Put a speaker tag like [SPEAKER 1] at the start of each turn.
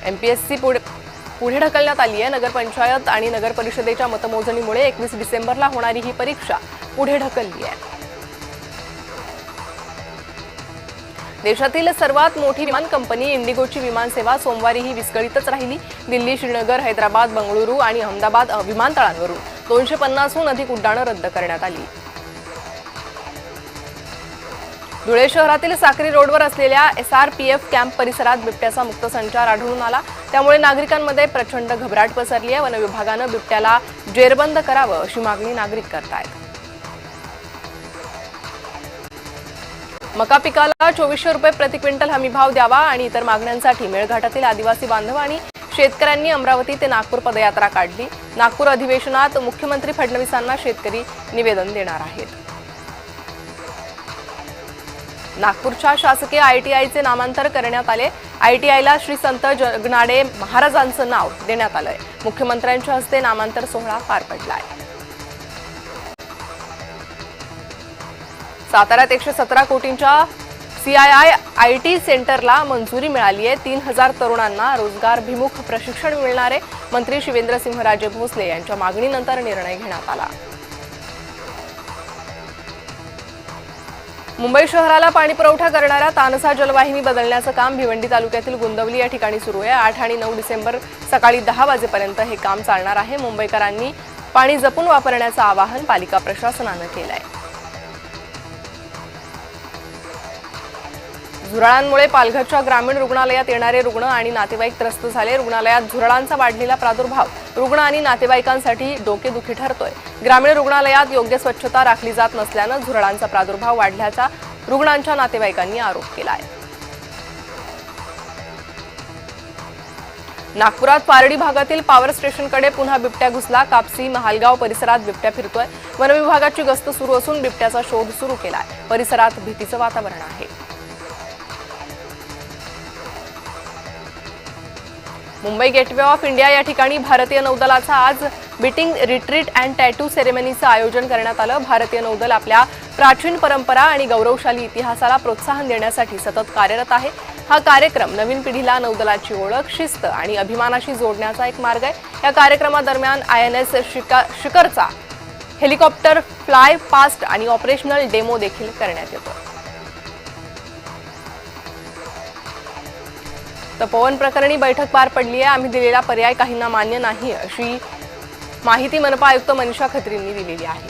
[SPEAKER 1] MPSC पुढे ढकलण्यात आली आहे। नगरपंचायत आणि नगर परिषदेच्या मतमोजणीमुळे 21 डिसेंबरला होणारी ही परीक्षा पुढे ढकलली आहे। देशातील सर्वात मोठी विमान कंपनी इंडिगोची विमानसेवा सोमवारीही विस्कळीतच राहिली। दिल्ली, श्रीनगर, हैदराबाद, बंगळुरू आणि अहमदाबाद विमानतळांवरून 250हून अधिक उड्डाणं रद्द करण्यात आली। धुळे शहरातील साक्री रोडवर असलेल्या SRPF कॅम्प परिसरात बिबट्याचा मुक्त संचार आढळून आला। त्यामुळे नागरिकांमध्ये प्रचंड घबराट पसरली आहे। वन विभागानं बिबट्याला जेरबंद करावं अशी मागणी नागरिक करतायत। मका पिकाला 2400 रुपये प्रति क्विंटल हमीभाव द्यावा आणि इतर मागण्यांसाठी मेळघाटातील आदिवासी बांधव आणि शेतकऱ्यांनी अमरावती ते नागपूर पदयात्रा काढली। नागपूर अधिवेशनात मुख्यमंत्री फडणवीसांना शेतकरी निवेदन देणार आहेत। नागपूरच्या शासकीय ITIचे नामांतर करण्यात आले। ITIला श्री संत जगनाडे महाराजांचं नाव देण्यात आलंय। मुख्यमंत्र्यांच्या हस्ते नामांतर सोहळा पार पडलाय। साताऱ्यात 117 कोटींच्या CII IT सेंटरला मंजुरी मिळाली आहे। 3000 तरुणांना रोजगारभिमुख प्रशिक्षण मिळणार आहे। मंत्री शिवेंद्रसिंहराजे भोसले यांच्या मागणीनंतर निर्णय घेण्यात आला। मुंबई शहराला पाणी पुरवठा करणाऱ्या तानसा जलवाहिनी बदलण्याचं काम भिवंडी तालुक्यातील गुंदवली या ठिकाणी सुरू आहे। 8 आणि 9 डिसेंबर सकाळी 10 वाजेपर्यंत हे काम चालणार आहे। मुंबईकरांनी पाणी जपून वापरण्याचं आवाहन पालिका प्रशासनानं केलं आहे। झुरळांमुळे पालघरच्या ग्रामीण रुग्णालयात येणारे रुग्ण आणि नातेवाईक त्रस्त झाले। रुग्णालयात झुरळांचा वाढलेला प्रादुर्भाव रुग्ण आणि नातेवाईकांसाठी डोकेदुखी ठरतोय। ग्रामीण रुग्णालयात योग्य स्वच्छता राखली जात नसल्यानं झुरळांचा प्रादुर्भाव वाढल्याचा रुग्णांच्या नातेवाईकांनी आरोप केला आहे। नागपुरात पारडी भागातील पॉवर स्टेशनकडे पुन्हा बिबट्या घुसला। कापसी महालगाव परिसरात बिबट्या फिरतोय। वन विभागाची गस्त सुरू असून बिबट्याचा शोध सुरू केलाय। परिसरात भीतीचं वातावरण आहे। मुंबई गेटवे ऑफ इंडिया या ठिकाणी भारतीय नौदलाचा आज बीटिंग रिट्रीट अँड टॅटू सेरेमनीचं आयोजन करण्यात आलं। भारतीय नौदल आपल्या प्राचीन परंपरा आणि गौरवशाली इतिहासाला प्रोत्साहन देण्यासाठी सतत कार्यरत आहे। हा कार्यक्रम नवीन पिढीला नौदलाची ओळख, शिस्त आणि अभिमानाशी जोडण्याचा एक मार्ग आहे। या कार्यक्रमादरम्यान INS शिखरचा हेलिकॉप्टर फ्लाय पास्ट आणि ऑपरेशनल डेमो देखील करण्यात येतो। तपोवन प्रकरणी बैठक पार पडली आहे। आम्ही दिलेला पर्याय काहींना मान्य नाही अशी माहिती मनपा आयुक्त मनीषा खत्रींनी दिलेली आहे।